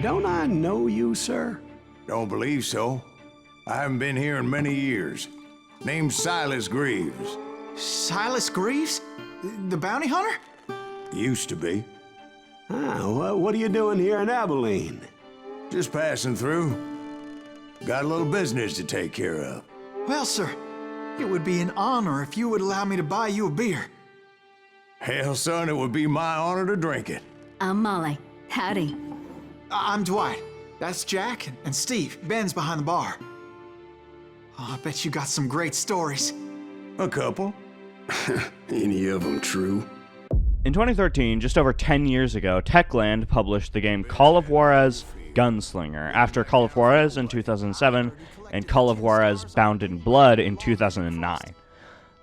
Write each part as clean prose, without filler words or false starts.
Don't I know you, sir? Don't believe so. I haven't been here in many years. Name's Silas Greaves. Silas Greaves? The bounty hunter? Used to be. What are you doing here in Abilene? Just passing through. Got a little business to take care of. Well, sir, it would be an honor if you would allow me to buy you a beer. Hell, son, it would be my honor to drink it. I'm Molly. Howdy. I'm Dwight. That's Jack and Steve. Ben's behind the bar. Oh, I bet you got some great stories. A couple. Any of them true? In 2013, just over 10 years ago, Techland published the game Call of Juarez Gunslinger, after Call of Juarez in 2007 and Call of Juarez Bound in Blood in 2009.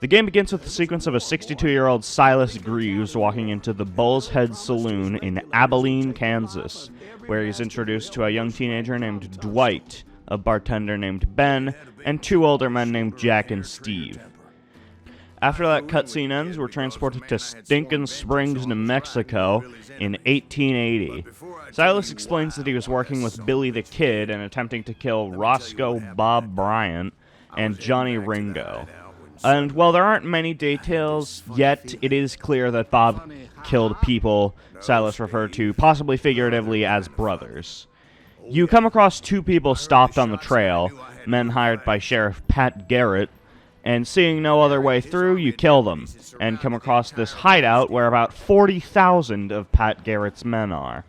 The game begins with the sequence of a 62-year-old Silas Greaves walking into the Bull's Head Saloon in Abilene, Kansas, where he's introduced to a young teenager named Dwight, a bartender named Ben, and two older men named Jack and Steve. After that cutscene ends, we're transported to Stinkin' Springs, New Mexico in 1880. Silas explains that he was working with Billy the Kid and attempting to kill Roscoe Bob Bryant and Johnny Ringo. And while there aren't many details yet, it is clear that Bob killed people Silas referred to, possibly figuratively, as brothers. You come across two people stopped on the trail, men hired by Sheriff Pat Garrett, and seeing no other way through, you kill them, and come across this hideout where about 40,000 of Pat Garrett's men are.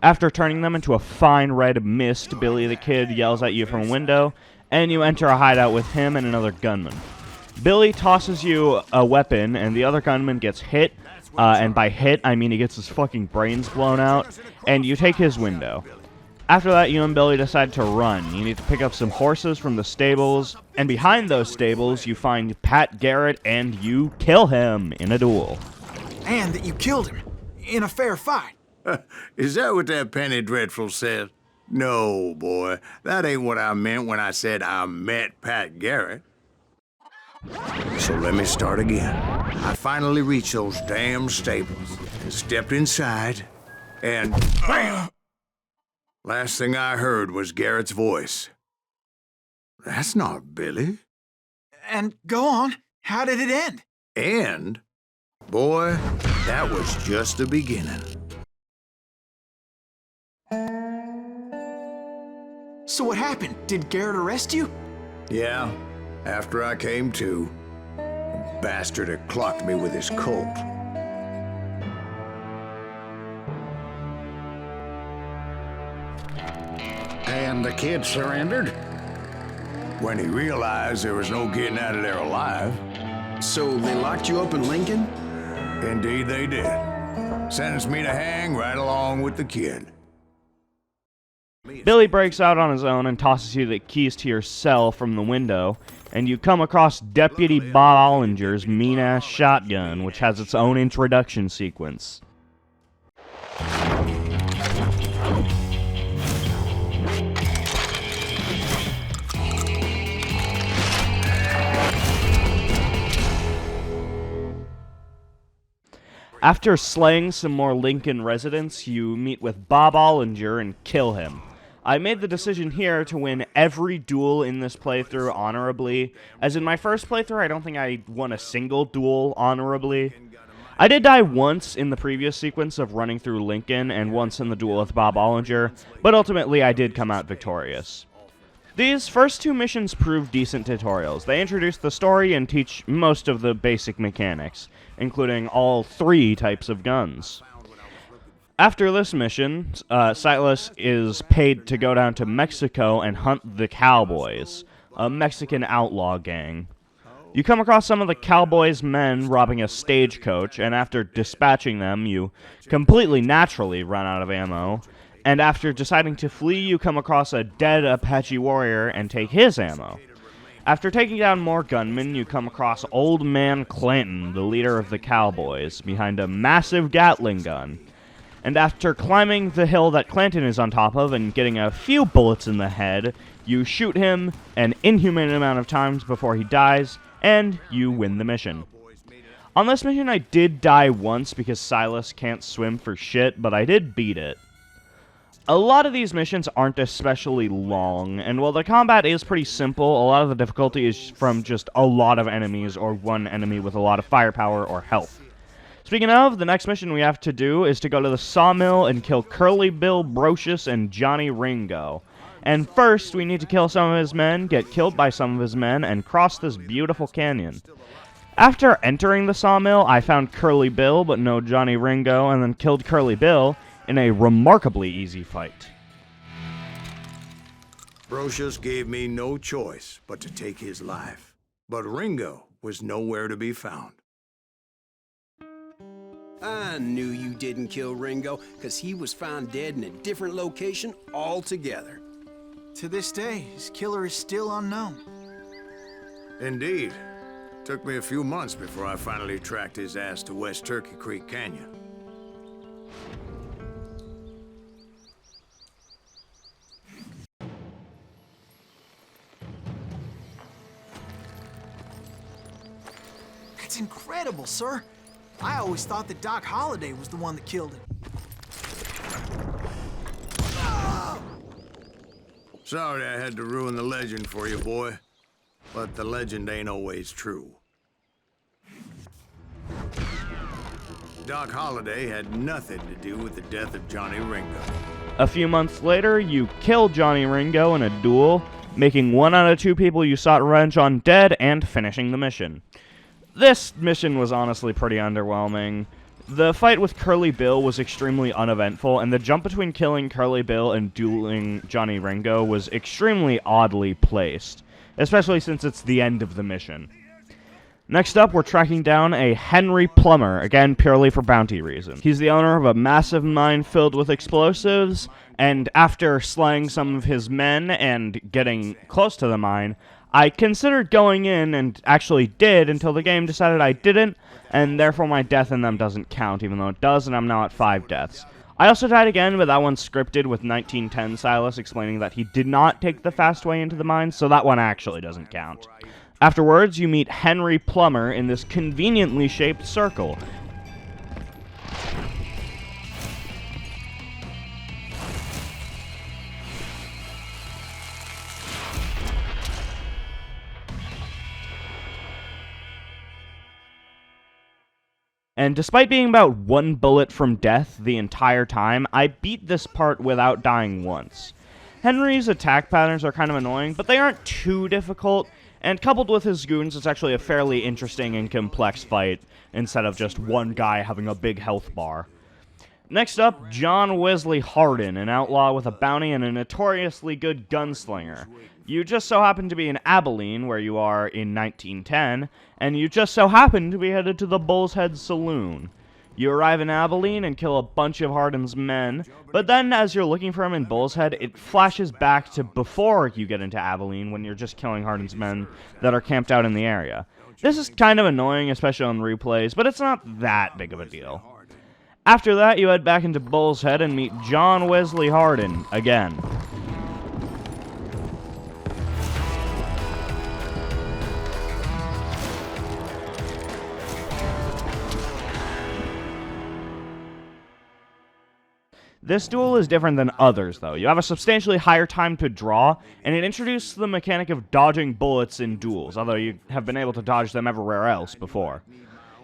After turning them into a fine red mist, Billy the Kid yells at you from a window, and you enter a hideout with him and another gunman. Billy tosses you a weapon, and the other gunman gets hit, and by hit, I mean he gets his fucking brains blown out, and you take his window. After that, you and Billy decide to run. You need to pick up some horses from the stables, and behind those stables, you find Pat Garrett, and you kill him in a duel. And that you killed him in a fair fight. Is that what that Penny Dreadful said? No, boy. That ain't what I meant when I said I met Pat Garrett. So let me start again. I finally reached those damn stables and stepped inside, and bam! Last thing I heard was Garrett's voice. That's not Billy. And go on. How did it end? End? Boy, that was just the beginning. So what happened? Did Garrett arrest you? Yeah, after I came to, the bastard had clocked me with his Colt. And the kid surrendered? When he realized there was no getting out of there alive. So they locked you up in Lincoln? Indeed they did. Sentenced me to hang right along with the kid. Billy breaks out on his own and tosses you the keys to your cell from the window, and you come across Deputy Bob Ollinger's mean-ass shotgun, which has its own introduction sequence. After slaying some more Lincoln residents, you meet with Bob Ollinger and kill him. I made the decision here to win every duel in this playthrough honorably, as in my first playthrough I don't think I won a single duel honorably. I did die once in the previous sequence of running through Lincoln and once in the duel with Bob Ollinger, but ultimately I did come out victorious. These first two missions prove decent tutorials. They introduce the story and teach most of the basic mechanics, including all three types of guns. After this mission, Silas is paid to go down to Mexico and hunt the Cowboys, a Mexican outlaw gang. You come across some of the Cowboys' men robbing a stagecoach, and after dispatching them, you completely naturally run out of ammo. And after deciding to flee, you come across a dead Apache warrior and take his ammo. After taking down more gunmen, you come across Old Man Clanton, the leader of the Cowboys, behind a massive Gatling gun. And after climbing the hill that Clanton is on top of and getting a few bullets in the head, you shoot him an inhumane amount of times before he dies, and you win the mission. On this mission, I did die once because Silas can't swim for shit, but I did beat it. A lot of these missions aren't especially long, and while the combat is pretty simple, a lot of the difficulty is from just a lot of enemies or one enemy with a lot of firepower or health. Speaking of, the next mission we have to do is to go to the sawmill and kill Curly Bill Brocious and Johnny Ringo. And first, we need to kill some of his men, get killed by some of his men, and cross this beautiful canyon. After entering the sawmill, I found Curly Bill, but no Johnny Ringo, and then killed Curly Bill in a remarkably easy fight. Brocious gave me no choice but to take his life, but Ringo was nowhere to be found. I knew you didn't kill Ringo, because he was found dead in a different location altogether. To this day, his killer is still unknown. Indeed. Took me a few months before I finally tracked his ass to West Turkey Creek Canyon. That's incredible, sir. I always thought that Doc Holliday was the one that killed him. Sorry I had to ruin the legend for you, boy. But the legend ain't always true. Doc Holliday had nothing to do with the death of Johnny Ringo. A few months later, you kill Johnny Ringo in a duel, making 1 out of 2 people you sought revenge on dead and finishing the mission. This mission was honestly pretty underwhelming. The fight with Curly Bill was extremely uneventful, and the jump between killing Curly Bill and dueling Johnny Ringo was extremely oddly placed, especially since it's the end of the mission. Next up, we're tracking down a Henry Plummer, again purely for bounty reasons. He's the owner of a massive mine filled with explosives, and after slaying some of his men and getting close to the mine, I considered going in, and actually did, until the game decided I didn't, and therefore my death in them doesn't count, even though it does, and I'm now at 5 deaths. I also died again, but that one's scripted with 1910 Silas explaining that he did not take the fast way into the mine, so that one actually doesn't count. Afterwards, you meet Henry Plummer in this conveniently shaped circle. And despite being about 1 bullet from death the entire time, I beat this part without dying once. Henry's attack patterns are kind of annoying, but they aren't too difficult, and coupled with his goons, it's actually a fairly interesting and complex fight, instead of just one guy having a big health bar. Next up, John Wesley Hardin, an outlaw with a bounty and a notoriously good gunslinger. You just so happen to be in Abilene, where you are in 1910, and you just so happen to be headed to the Bull's Head Saloon. You arrive in Abilene and kill a bunch of Hardin's men, but then as you're looking for him in Bull's Head, it flashes back to before you get into Abilene, when you're just killing Hardin's men that are camped out in the area. This is kind of annoying, especially on replays, but it's not that big of a deal. After that, you head back into Bull's Head and meet John Wesley Hardin again. This duel is different than others, though. You have a substantially higher time to draw, and it introduces the mechanic of dodging bullets in duels, although you have been able to dodge them everywhere else before.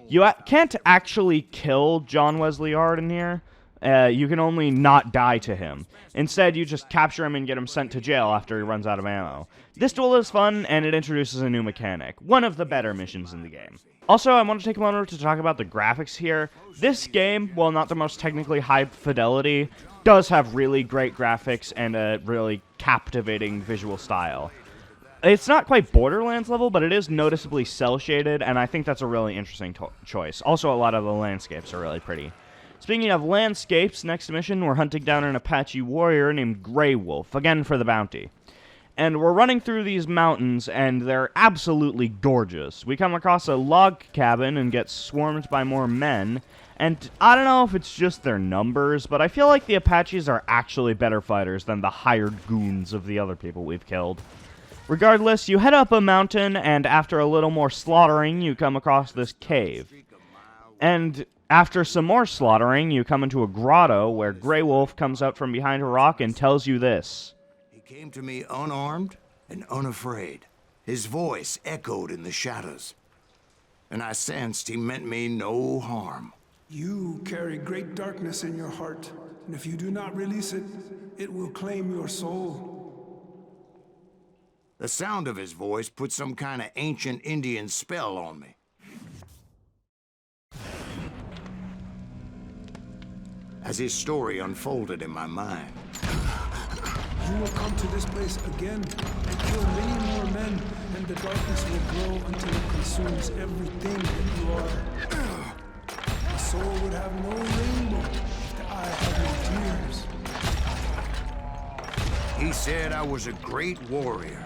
You can't actually kill John Wesley Hardin here. You can only not die to him. Instead, you just capture him and get him sent to jail after he runs out of ammo. This duel is fun, and it introduces a new mechanic. One of the better missions in the game. Also, I want to take a moment to talk about the graphics here. This game, while not the most technically high fidelity, does have really great graphics and a really captivating visual style. It's not quite Borderlands level, but it is noticeably cel-shaded, and I think that's a really interesting choice. Also, a lot of the landscapes are really pretty. Speaking of landscapes, next mission, we're hunting down an Apache warrior named Grey Wolf, again for the bounty. And we're running through these mountains, and they're absolutely gorgeous. We come across a log cabin and get swarmed by more men, and I don't know if it's just their numbers, but I feel like the Apaches are actually better fighters than the hired goons of the other people we've killed. Regardless, you head up a mountain, and after a little more slaughtering, you come across this cave. And After some more slaughtering, you come into a grotto where Grey Wolf comes out from behind a rock and tells you this. He came to me unarmed and unafraid. His voice echoed in the shadows, and I sensed he meant me no harm. You carry great darkness in your heart, and if you do not release it, it will claim your soul. The sound of his voice put some kind of ancient Indian spell on me. As his story unfolded in my mind, You will come to this place again and kill many more men, and the darkness will grow until it consumes everything that you are. The soul would have no rainbow if the eye had no tears. he said I was a great warrior,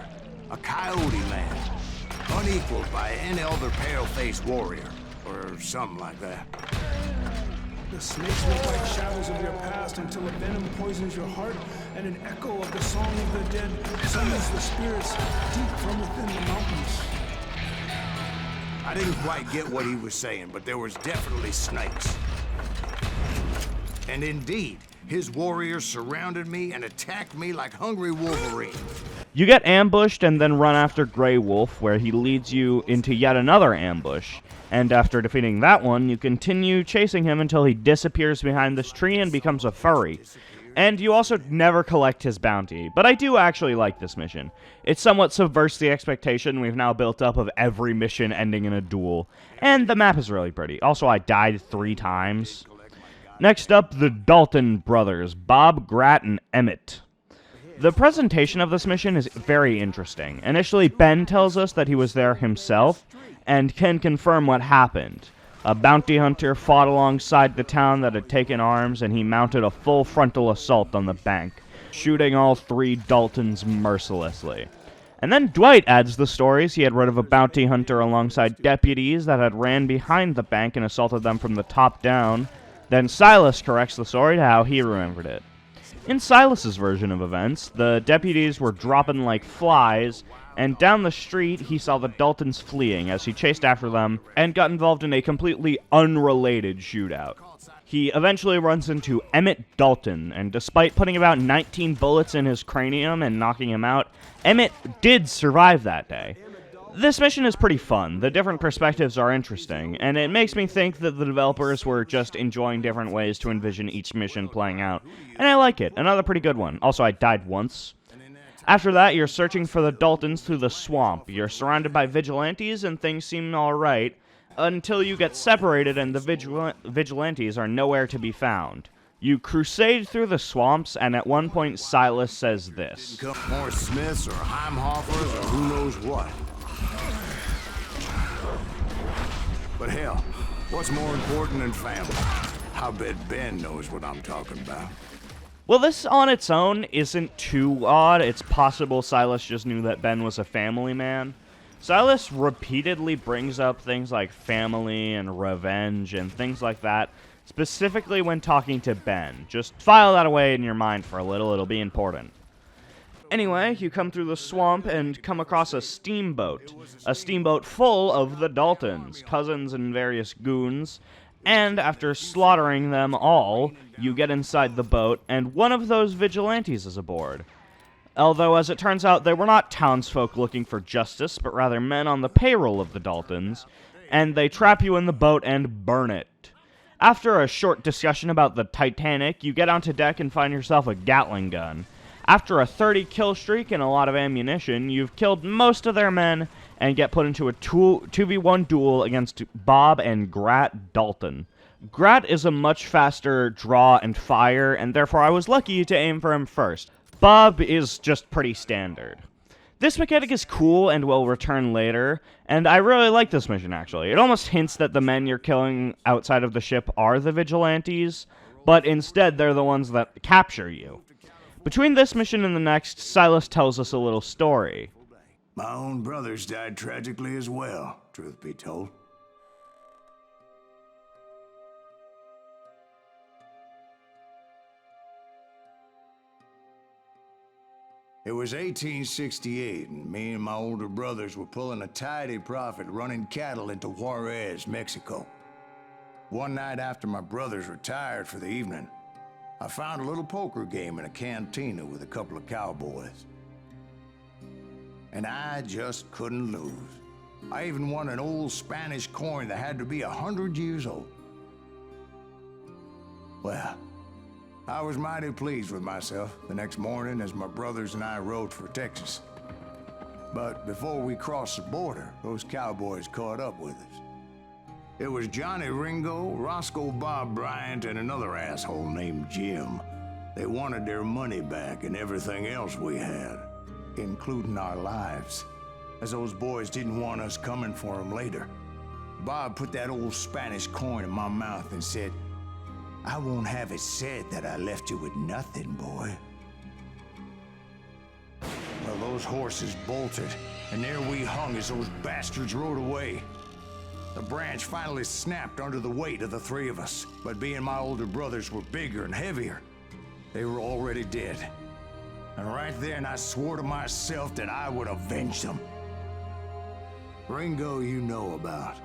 a coyote man, unequaled by any other pale-faced warrior, or something like that. The snakes look like shadows of your past until a venom poisons your heart, and an echo of the song of the dead summons the spirits deep from within the mountains. I didn't quite get what he was saying, but there was definitely snakes. And indeed, his warriors surrounded me and attacked me like hungry wolverines. You get ambushed and then run after Grey Wolf, where he leads you into yet another ambush. And after defeating that one, you continue chasing him until he disappears behind this tree and becomes a furry. And you also never collect his bounty, but I do actually like this mission. It somewhat subverts the expectation we've now built up of every mission ending in a duel, and the map is really pretty. Also, I died 3 times. Next up, the Dalton brothers, Bob, Grat, and Emmett. The presentation of this mission is very interesting. Initially, Ben tells us that he was there himself, and can confirm what happened. A bounty hunter fought alongside the town that had taken arms, and he mounted a full frontal assault on the bank, shooting all 3 Daltons mercilessly. And then Dwight adds the stories he had read of a bounty hunter alongside deputies that had ran behind the bank and assaulted them from the top down. Then Silas corrects the story to how he remembered it. In Silas's version of events, the deputies were dropping like flies, and down the street he saw the Daltons fleeing as he chased after them and got involved in a completely unrelated shootout. He eventually runs into Emmett Dalton, and despite putting about 19 bullets in his cranium and knocking him out, Emmett did survive that day. This mission is pretty fun. The different perspectives are interesting, and it makes me think that the developers were just enjoying different ways to envision each mission playing out, and I like it. Another pretty good one. Also, I died once. After that, you're searching for the Daltons through the swamp. You're surrounded by vigilantes, and things seem alright, until you get separated and the vigilantes are nowhere to be found. You crusade through the swamps, and at one point Silas says this. More Smiths or Heimhoffers or who knows what. But hell, what's more important than family? I bet Ben knows what I'm talking about. Well, this on its own isn't too odd. It's possible Silas just knew that Ben was a family man. Silas repeatedly brings up things like family and revenge and things like that, specifically when talking to Ben. Just file that away in your mind for a little, it'll be important. Anyway, you come through the swamp and come across a steamboat full of the Daltons, cousins and various goons, and after slaughtering them all, you get inside the boat, and one of those vigilantes is aboard. Although, as it turns out, they were not townsfolk looking for justice, but rather men on the payroll of the Daltons, and they trap you in the boat and burn it. After a short discussion about the Titanic, you get onto deck and find yourself a Gatling gun. After a 30-kill streak and a lot of ammunition, you've killed most of their men and get put into a 2v1 duel against Bob and Grat Dalton. Grat is a much faster draw and fire, and therefore I was lucky to aim for him first. Bob is just pretty standard. This mechanic is cool and will return later, and I really like this mission actually. It almost hints that the men you're killing outside of the ship are the vigilantes, but instead they're the ones that capture you. Between this mission and the next, Silas tells us a little story. My own brothers died tragically as well, truth be told. It was 1868, and me and my older brothers were pulling a tidy profit running cattle into Juarez, Mexico. One night after my brothers retired for the evening, I found a little poker game in a cantina with a couple of cowboys. And I just couldn't lose. I even won an old Spanish coin that had to be 100 years old. Well, I was mighty pleased with myself the next morning as my brothers and I rode for Texas. But before we crossed the border, those cowboys caught up with us. It was Johnny Ringo, Roscoe Bob Bryant, and another asshole named Jim. They wanted their money back and everything else we had, including our lives, as those boys didn't want us coming for them later. Bob put that old Spanish coin in my mouth and said, "I won't have it said that I left you with nothing, boy." Well, those horses bolted, and there we hung as those bastards rode away. The branch finally snapped under the weight of the three of us, but being my older brothers were bigger and heavier, they were already dead. And right then I swore to myself that I would avenge them. Ringo you know about.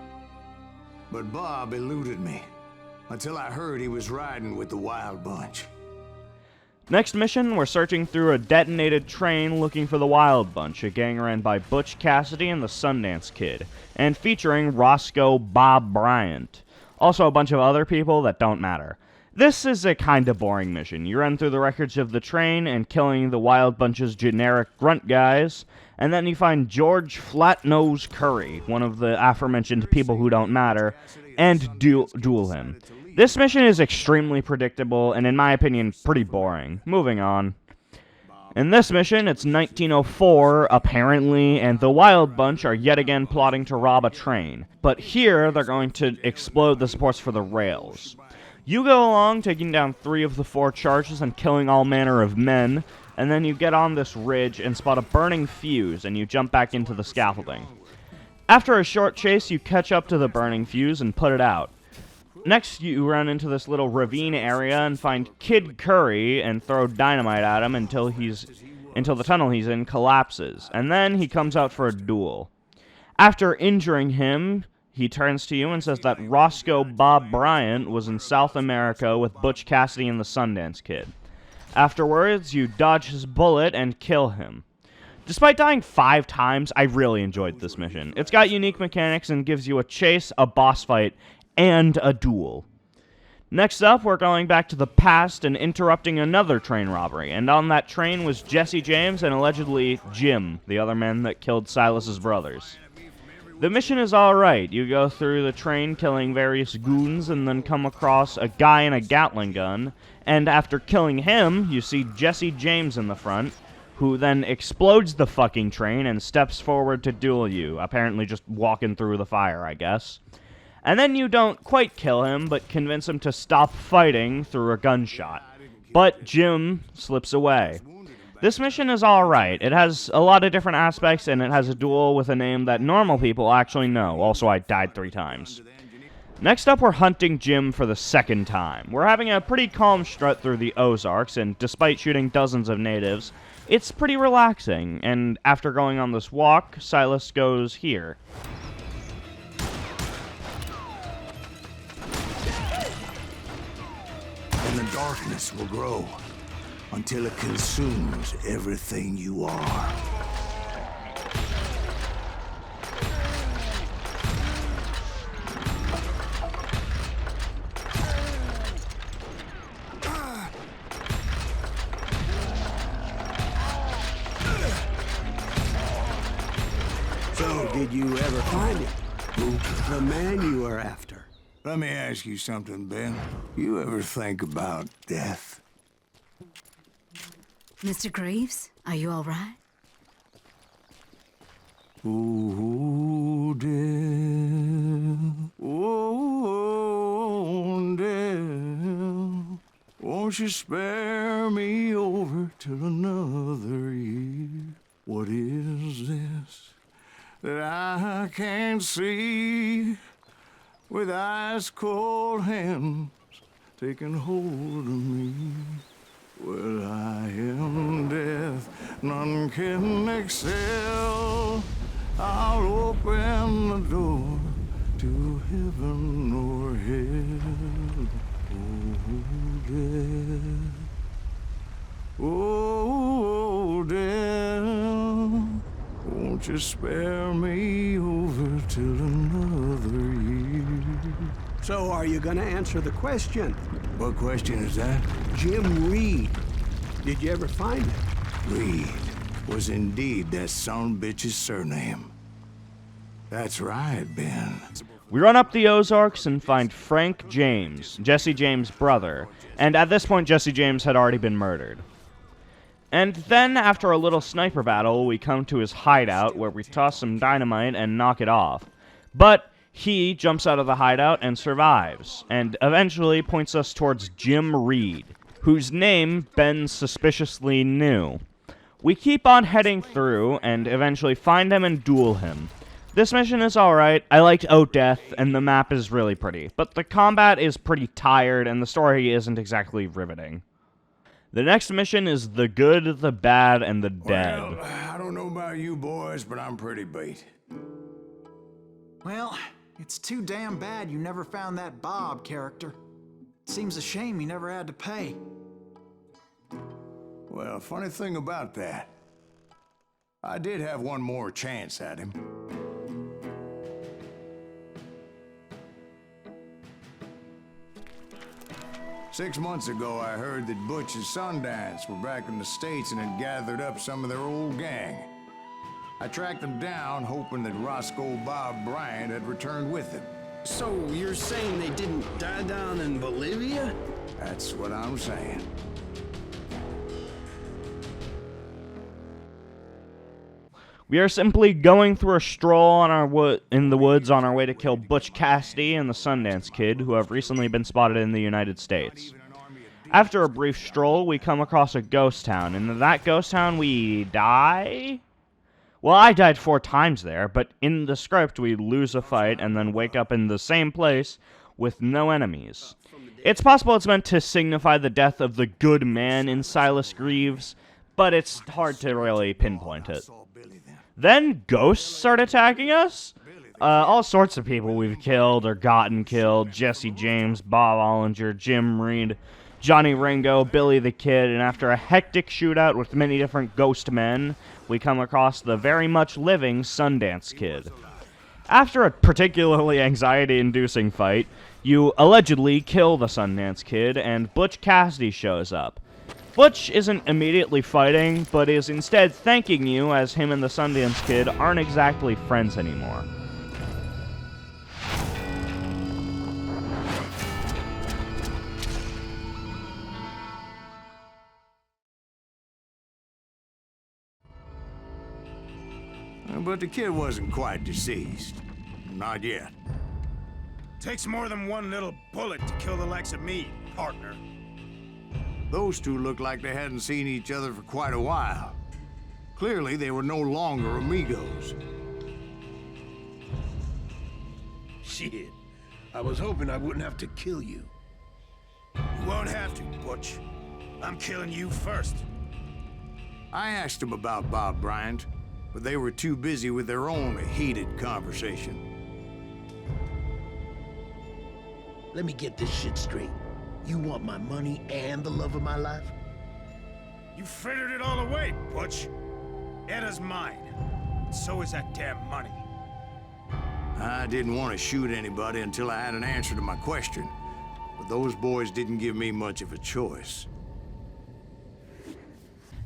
But Bob eluded me, until I heard he was riding with the Wild Bunch. Next mission, we're searching through a detonated train looking for the Wild Bunch, a gang ran by Butch Cassidy and the Sundance Kid, and featuring Roscoe Bob Bryant. Also a bunch of other people that don't matter. This is a kinda boring mission. You run through the records of the train and killing the Wild Bunch's generic grunt guys, and then you find George Flatnose Curry, one of the aforementioned people who don't matter, and duel him. This mission is extremely predictable, and in my opinion, pretty boring. Moving on. In this mission, it's 1904, apparently, and the Wild Bunch are yet again plotting to rob a train. But here, they're going to explode the supports for the rails. You go along, taking down 3 of the 4 charges and killing all manner of men, and then you get on this ridge and spot a burning fuse, and you jump back into the scaffolding. After a short chase, you catch up to the burning fuse and put it out. Next, you run into this little ravine area and find Kid Curry and throw dynamite at him until the tunnel he's in collapses, and then he comes out for a duel. After injuring him, he turns to you and says that Roscoe Bob Bryant was in South America with Butch Cassidy and the Sundance Kid. Afterwards, you dodge his bullet and kill him. Despite dying 5 times, I really enjoyed this mission. It's got unique mechanics and gives you a chase, a boss fight, and a duel. Next up, we're going back to the past and interrupting another train robbery, and on that train was Jesse James and allegedly Jim, the other man that killed Silas's brothers. The mission is alright. You go through the train killing various goons and then come across a guy in a Gatling gun, and after killing him, you see Jesse James in the front, who then explodes the fucking train and steps forward to duel you, apparently just walking through the fire, I guess. And then you don't quite kill him, but convince him to stop fighting through a gunshot. But Jim slips away. This mission is alright. It has a lot of different aspects, and it has a duel with a name that normal people actually know. Also, I died 3 times. Next up, we're hunting Jim for the 2nd time. We're having a pretty calm strut through the Ozarks, and despite shooting dozens of natives, it's pretty relaxing. And after going on this walk, Silas goes here. And the darkness will grow until it consumes everything you are. So, did you ever find it? The man you were after? Let me ask you something, Ben. You ever think about death? Mr. Greaves, are you all right? Oh, death. Oh, death. Won't you spare me over till another year? What is this that I can't see? With ice cold hands taking hold of me. Well, I am death, none can excel. I'll open the door to heaven or hell. Oh, death. Oh, death. Won't you spare me over till another year? So are you gonna answer the question? What question is that? Jim Reed. Did you ever find him? Reed was indeed that son bitch's surname. That's right, Ben. We run up the Ozarks and find Frank James, Jesse James' brother, and at this point Jesse James had already been murdered. And then, after a little sniper battle, we come to his hideout where we toss some dynamite and knock it off. But he jumps out of the hideout and survives, and eventually points us towards Jim Reed, whose name Ben suspiciously knew. We keep on heading through and eventually find him and duel him. This mission is alright, I liked Death, and the map is really pretty, but the combat is pretty tired and the story isn't exactly riveting. The next mission is The Good, the Bad, and the Dead. Well, I don't know about you boys, but I'm pretty beat. Well, it's too damn bad you never found that Bob character. Seems a shame he never had to pay. Well, funny thing about that, I did have one more chance at him. Six months ago, I heard that Butch and Sundance were back in the States and had gathered up some of their old gang. I tracked them down, hoping that Roscoe Bob Bryant had returned with them. So you're saying they didn't die down in Bolivia? That's what I'm saying. We are simply going through a stroll on in the woods on our way to kill Butch Cassidy and the Sundance Kid, who have recently been spotted in the United States. After a brief stroll, we come across a ghost town. In that ghost town, we die? Well, I died 4 times there, but in the script, we lose a fight and then wake up in the same place with no enemies. It's possible it's meant to signify the death of the good man in Silas Greaves, but it's hard to really pinpoint it. Then ghosts start attacking us? All sorts of people we've killed or gotten killed. Jesse James, Bob Ollinger, Jim Reed, Johnny Ringo, Billy the Kid, and after a hectic shootout with many different ghost men, we come across the very much living Sundance Kid. After a particularly anxiety-inducing fight, you allegedly kill the Sundance Kid, and Butch Cassidy shows up. Butch isn't immediately fighting, but is instead thanking you as him and the Sundance Kid aren't exactly friends anymore. But the kid wasn't quite deceased. Not yet. Takes more than one little bullet to kill the likes of me, partner. Those two looked like they hadn't seen each other for quite a while. Clearly, they were no longer amigos. Shit. I was hoping I wouldn't have to kill you. You won't have to, Butch. I'm killing you first. I asked them about Bob Bryant, but they were too busy with their own heated conversation. Let me get this shit straight. You want my money and the love of my life? You frittered it all away, Butch. Edda's mine. So is that damn money. I didn't want to shoot anybody until I had an answer to my question, but those boys didn't give me much of a choice.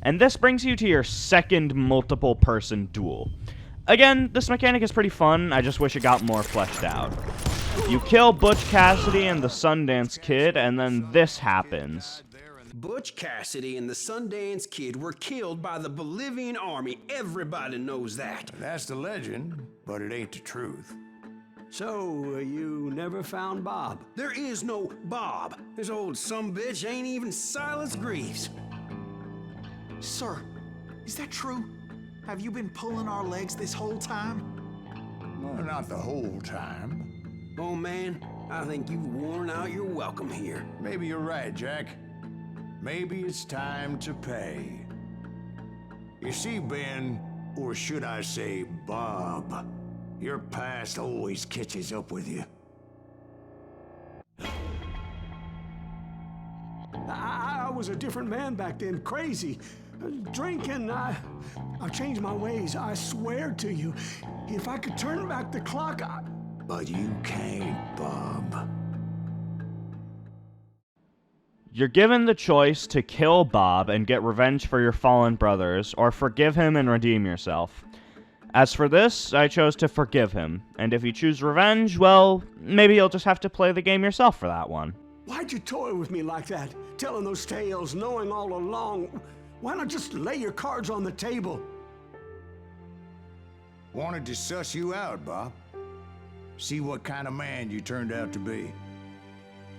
And this brings you to your second multiple-person duel. Again, this mechanic is pretty fun, I just wish it got more fleshed out. You kill Butch Cassidy and the Sundance Kid, and then this happens. Butch Cassidy and the Sundance Kid were killed by the Bolivian army. Everybody knows that. That's the legend, but it ain't the truth. So, you never found Bob? There is no Bob. This old sumbitch ain't even Silas Greaves. Sir, is that true? Have you been pulling our legs this whole time? Well, not the whole time. Oh man, I think you've worn out your welcome here. Maybe you're right, Jack. Maybe it's time to pay. You see, Ben, or should I say Bob, Your past always catches up with you. I was a different man back then, crazy. Drinking, I've changed my ways, I swear to you. If I could turn back the clock, But you can't, Bob. You're given the choice to kill Bob and get revenge for your fallen brothers, or forgive him and redeem yourself. As for this, I chose to forgive him, and if you choose revenge, well, maybe you'll just have to play the game yourself for that one. Why'd you toy with me like that? Telling those tales, knowing all along. Why not just lay your cards on the table? Wanted to suss you out, Bob. See what kind of man you turned out to be.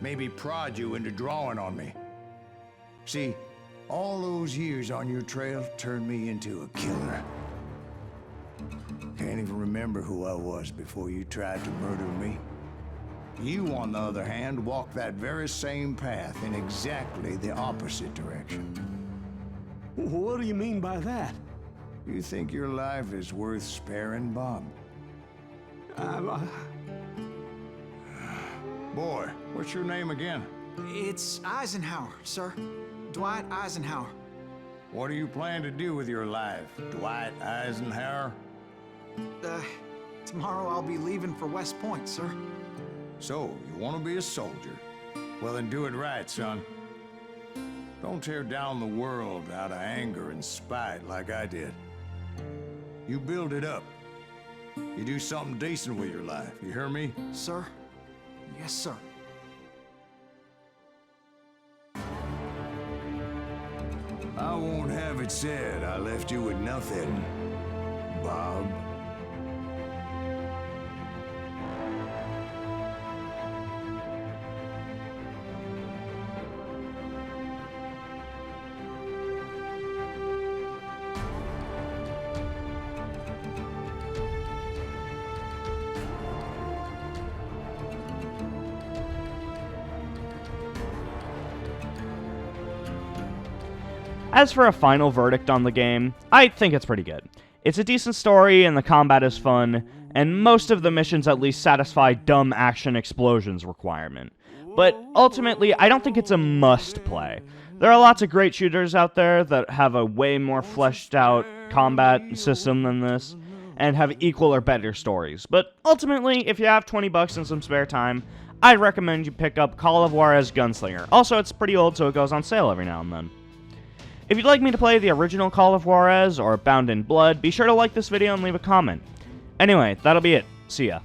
Maybe prod you into drawing on me. See, all those years on your trail turned me into a killer. Can't even remember who I was before you tried to murder me. You, on the other hand, walked that very same path in exactly the opposite direction. What do you mean by that? You think your life is worth sparing, Bob? Boy, what's your name again? It's Eisenhower, sir. Dwight Eisenhower. What do you plan to do with your life, Dwight Eisenhower? Tomorrow I'll be leaving for West Point, sir. So, you want to be a soldier? Well, then do it right, son. Don't tear down the world out of anger and spite like I did. You build it up. You do something decent with your life, you hear me? Sir? Yes, sir. I won't have it said I left you with nothing, Bob. As for a final verdict on the game, I think it's pretty good. It's a decent story and the combat is fun, and most of the missions at least satisfy dumb action explosions requirement. But ultimately, I don't think it's a must play. There are lots of great shooters out there that have a way more fleshed out combat system than this, and have equal or better stories. But ultimately, if you have 20 bucks and some spare time, I'd recommend you pick up Call of Juarez Gunslinger. Also, it's pretty old, so it goes on sale every now and then. If you'd like me to play the original Call of Juarez or Bound in Blood, be sure to like this video and leave a comment. Anyway, that'll be it. See ya.